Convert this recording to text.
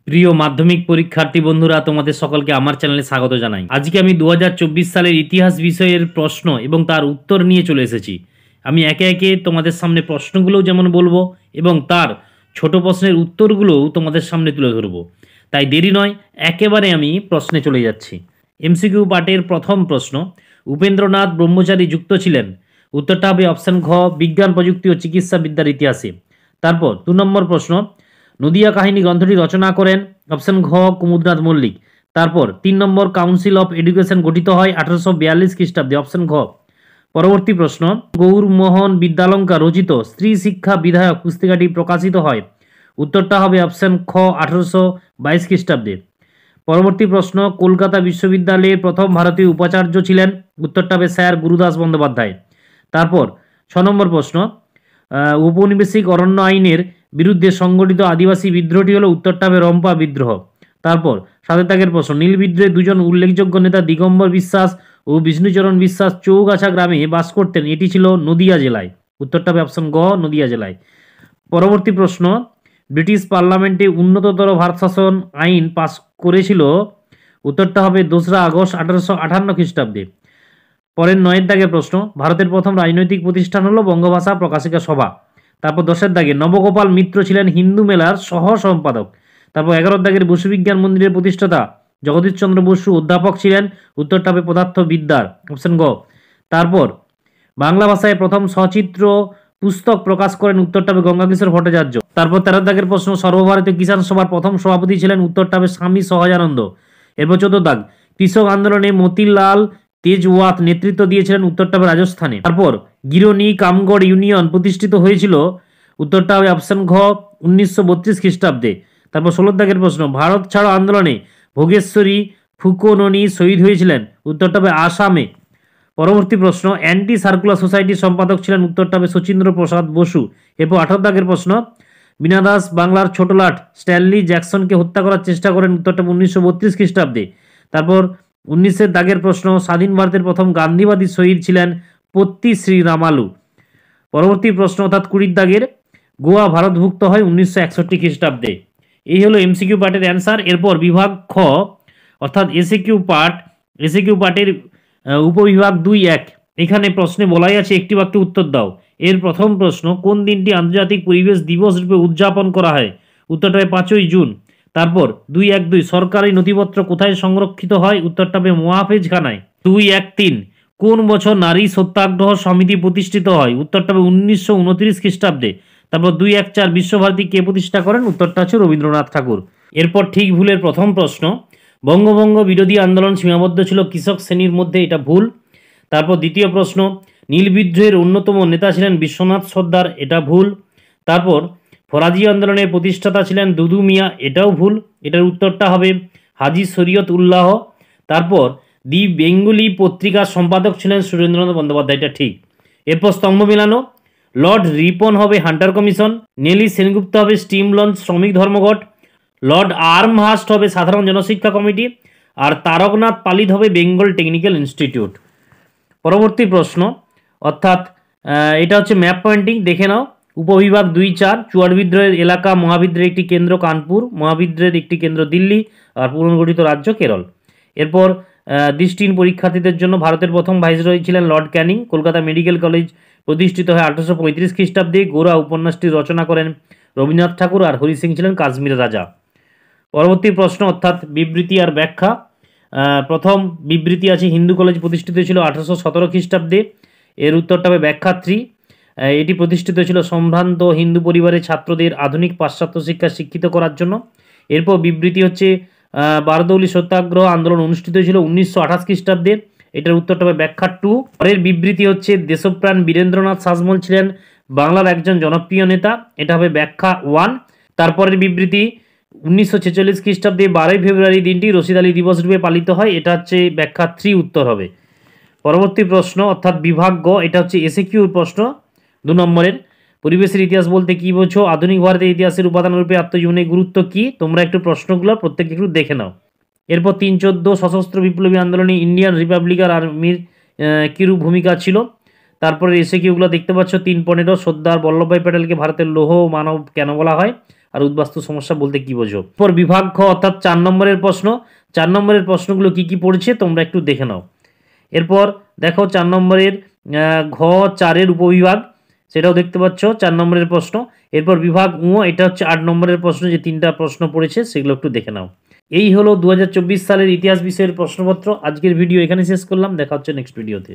প্রিয় মাধ্যমিক পরীক্ষার্থী বন্ধুরা, তোমাদের সকলকে আমার চ্যানেলে স্বাগত জানাই। আজকে আমি 2024 সালের ইতিহাস বিষয়ের প্রশ্ন এবং তার উত্তর নিয়ে চলে এসেছি। আমি একে একে তোমাদের সামনে প্রশ্নগুলোও যেমন বলবো এবং তার ছোট প্রশ্নের উত্তরগুলোও তোমাদের সামনে তুলে ধরবো। তাই দেরি নয়, একেবারে আমি প্রশ্নে চলে যাচ্ছি। এমসিকিউ পার্টের প্রথম প্রশ্ন, উপেন্দ্রনাথ ব্রহ্মচারী যুক্ত ছিলেন? উত্তরটা হবে অপশান ঘ, বিজ্ঞান প্রযুক্তি ও চিকিৎসা বিদ্যার ইতিহাসে। তারপর 2 নম্বর প্রশ্ন, নদিয়া কাহিনী গ্রন্থটি রচনা করেন? অপশন ঘ, কুমুদনাথ মল্লিক। তারপর 3 নম্বর, কাউন্সিল অফ এডুকেশন গঠিত হয় 1842 খ্রিস্টাব্দে। অপশন ঘ। পরবর্তী প্রশ্ন, গৌরমোহন বিদ্যালঙ্কার রচিত স্ত্রী শিক্ষা বিধায়ক পুস্তিকাটি প্রকাশিত হয়? উত্তরটা হবে অপশন খ, 1822 খ্রিস্টাব্দে। পরবর্তী প্রশ্ন, কলকাতা বিশ্ববিদ্যালয়ের প্রথম ভারতীয় উপাচার্য ছিলেন? উত্তরটা হবে স্যার গুরুদাস বন্দ্যোপাধ্যায়। তারপর 6 নম্বর প্রশ্ন, ঔপনিবেশিক অরণ্য আইনের বিরুদ্ধে সংগঠিত আদিবাসী বিদ্রোহটি হলো? উত্তরটা হবে রম্পা বিদ্রোহ। তারপর 7 দাগের প্রশ্ন, নীল বিদ্রোহে দুজন উল্লেখযোগ্য নেতা দিগম্বর বিশ্বাস ও বিষ্ণুচরণ বিশ্বাস চৌগাছা গ্রামে বাস করতেন, এটি ছিল নদিয়া জেলায়। উত্তরটা হবে অপশন গ, নদিয়া জেলায়। পরবর্তী প্রশ্ন, ব্রিটিশ পার্লামেন্টে উন্নততর ভারত শাসন আইন পাস করেছিল? উত্তরটা হবে 2রা আগস্ট 1858 খ্রিস্টাব্দে। পরের 9 দাগের প্রশ্ন, ভারতের প্রথম রাজনৈতিক প্রতিষ্ঠান হলো বঙ্গভাষা প্রকাশিকা সভা। তারপর 10 দাগে, নবগোপাল মিত্র ছিলেন হিন্দু মেলার সহ সম্পাদক। তারপর 11 দাগের, বসু বিজ্ঞান মন্দিরের প্রতিষ্ঠাতা জগদীশচন্দ্র বসু অধ্যাপক ছিলেন? উত্তরটা হবে পদার্থবিদ্যার, অপশন গ। তারপর বাংলা ভাষায় প্রথম সচিত্র পুস্তক প্রকাশ করেন? উত্তরটা হবে গঙ্গাকিশোর ভট্টাচার্য। তারপর 13 দাগের প্রশ্ন, সর্বভারতীয় কিষাণ সভার প্রথম সভাপতি ছিলেন? উত্তরটা হবে স্বামী সহজানন্দ। এরপর 14 দাগ, কৃষক আন্দোলনে মতিলাল তেজওয়াত নেতৃত্ব দিয়েছিলেন? উত্তরটা হবে রাজস্থানে। তারপর গিরনি কামগড় ইউনিয়ন প্রতিষ্ঠিত হয়েছিল? উত্তরটা হবে অপশন ঘ, 1932 খ্রিস্টাব্দে। তারপর 16 দাগের প্রশ্ন, ভারত ছাড়ো আন্দোলনে ভোগেশ্বরী ফুকোননি শহীদ হয়েছিলেন? উত্তরটা হবে আসামে। পরবর্তী প্রশ্ন, অ্যান্টি সার্কুলার সোসাইটির সম্পাদক ছিলেন? উত্তরটা হবে শচীন্দ্র প্রসাদ বসু। এরপর 18 দাগের প্রশ্ন, বীণা দাস বাংলার ছোটলাট স্ট্যানলি জ্যাকসনকে হত্যা করার চেষ্টা করেন? উত্তরটা 1932 খ্রিস্টাব্দে। তারপর 19 দাগের প্রশ্ন, স্বাধীন ভারতের প্রথম গান্ধীবাদী শহীদ ছিলেন? পত্তি শ্রীরামালু। পরবর্তী প্রশ্ন অর্থাৎ 20 দাগের, গোয়া ভারতভুক্ত হয় 1961 খ্রিস্টাব্দে। এই হলো এমসিকিউ পার্টের অ্যান্সার। এরপর বিভাগ খ অর্থাৎ এসিকিউ পার্টের উপবিভাগ 2.1, এখানে প্রশ্নে বলাই আছে একটি বাক্যে উত্তর দাও। এর প্রথম প্রশ্ন, কোন দিনটি আন্তর্জাতিক পরিবেশ দিবস রূপে উদযাপন করা হয়? উত্তরটা হবে 5ই জুন। তারপর 2.1.2, সরকারি নথিপত্র কোথায় সংরক্ষিত হয়? উত্তরটা হবে মুহাফেজখানায়। 2.1.3, কোন বছর নারী সত্যাগ্রহ সমিতি প্রতিষ্ঠিত হয়? উত্তরটা হবে 1929 খ্রিস্টাব্দে। তারপর 2.1.4, বিশ্বভারতী কে প্রতিষ্ঠা করেন? উত্তরটা হচ্ছে রবীন্দ্রনাথ ঠাকুর। এরপর ঠিক ভুলের প্রথম প্রশ্ন, বঙ্গভঙ্গ বিরোধী আন্দোলন সীমাবদ্ধ ছিল কৃষক শ্রেণীর মধ্যে, এটা ভুল। তারপর দ্বিতীয় প্রশ্ন, নীল বিদ্রোহের অন্যতম নেতা ছিলেন বিশ্বনাথ সর্দার, এটা ভুল। তারপর ফরাজি আন্দোলনের প্রতিষ্ঠাতা ছিলেন দুদু মিয়া, এটাও ভুল। এটার উত্তরটা হবে হাজি শরীয়ত উল্লাহ। তারপর দি বেঙ্গলি পত্রিকার সম্পাদক ছিলেন সুরেন্দ্রনাথ বন্দ্যোপাধ্যায়, এটা ঠিক। এরপর স্তম্ভ মেলানো, লর্ড রিপন হবে হান্টার কমিশন, নেলি সেনগুপ্ত হবে স্টিম লঞ্চ শ্রমিক ধর্মঘট, লর্ড আর্মহাস্ট হবে সাধারণ জনশিক্ষা কমিটি, আর তারকনাথ পালিত হবে বেঙ্গল টেকনিক্যাল ইনস্টিটিউট। পরবর্তী প্রশ্ন অর্থাৎ এটা হচ্ছে ম্যাপ পয়েন্টিং, দেখে নাও। উপবিভাগ 2.4, চুয়াড় বিদ্রোহের এলাকা, মহাবিদ্রোহের একটি কেন্দ্র কানপুর, মহাবিদ্রোহের একটি কেন্দ্র দিল্লি, আর পুনর্গঠিত রাজ্য কেরল। এরপর দৃষ্টিহীন পরীক্ষার্থীদের জন্য ভারতের প্রথম ভাইসরয় ছিলেন Lord Canning. Kolkata medical college প্রতিষ্ঠিত হয় 1835 খ্রিস্টাব্দে। গোরা উপন্যাসটি রচনা করেন রবীন্দ্রনাথ ঠাকুর, আর হরি সিং ছিলেন কাশ্মীরের রাজা। পরবর্তী প্রশ্ন অর্থাৎ বিবৃতি আর ব্যাখ্যা। প্রথম বিবৃতি আছে, হিন্দু কলেজ প্রতিষ্ঠিত ছিল 1817 খ্রিস্টাব্দে। এর উত্তরটা হবে ব্যাখ্যা 3। এটি প্রতিষ্ঠিত ছিল সম্ভ্রান্ত হিন্দু পরিবারের ছাত্রদের আধুনিক পাশ্চাত্য শিক্ষা শিক্ষিত করার জন্য। এরপর বিবৃতি হচ্ছে বারদৌলি সত্যাগ্রহ আন্দোলন অনুষ্ঠিত হয়েছিল 1928 খ্রিস্টাব্দে, এটার উত্তরটা হবে ব্যাখ্যা 2। পরের বিবৃতি হচ্ছে দেশপ্রাণ বীরেন্দ্রনাথ শাসমল ছিলেন বাংলার একজন জনপ্রিয় নেতা, এটা হবে ব্যাখ্যা 1। তারপরের বিবৃতি 1946 খ্রিস্টাব্দে 12ই ফেব্রুয়ারি দিনটি রশিদ আলী দিবস রূপে পালিত হয়, এটা হচ্ছে ব্যাখ্যা 3 উত্তর হবে। পরবর্তী প্রশ্ন অর্থাৎ বিভাগ গ, এটা হচ্ছে এসএকিউর প্রশ্ন 2 নম্বরের, পরিবেশের ইতিহাস বলতে কি বোঝো? আধুনিক ভারতের ইতিহাসের উপাদান রূপে আত্মজীবনের গুরুত্ব কি? তোমরা একটু প্রশ্নগুলো প্রত্যেক একটু দেখে নাও। এরপর 3.14, সশস্ত্র বিপ্লবী আন্দোলনে ইন্ডিয়ান রিপাবলিকান আর্মির কিরূপ ভূমিকা ছিল? তারপরে এসএকিউগুলো দেখতে পাচ্ছ। 3.15, সর্দার বল্লভভাই প্যাটেলকে ভারতের লৌহ মানব কেন বলা হয়? আর উদ্বাস্তু সমস্যা বলতে কি বোঝো। পর বিভাগ খ অর্থাৎ 4 নম্বরের প্রশ্ন। 4 নম্বরের প্রশ্নগুলো কি কি পড়েছে তোমরা একটু দেখে নাও। এরপর দেখো 4 নম্বরের ঘ 4-এর উপবিভাগ, সেটাও দেখতে পাচ্ছ 4 নম্বরের প্রশ্ন। এরপর বিভাগ উ, এটা হচ্ছে 8 নম্বরের প্রশ্ন, যে 3টা প্রশ্ন পড়েছে সেগুলো একটু দেখে নাও। এই হলো 2024 সালের ইতিহাস বিষয়ের প্রশ্নপত্র। আজকের ভিডিও এখানে শেষ করলাম, দেখা হচ্ছে নেক্সট ভিডিওতে।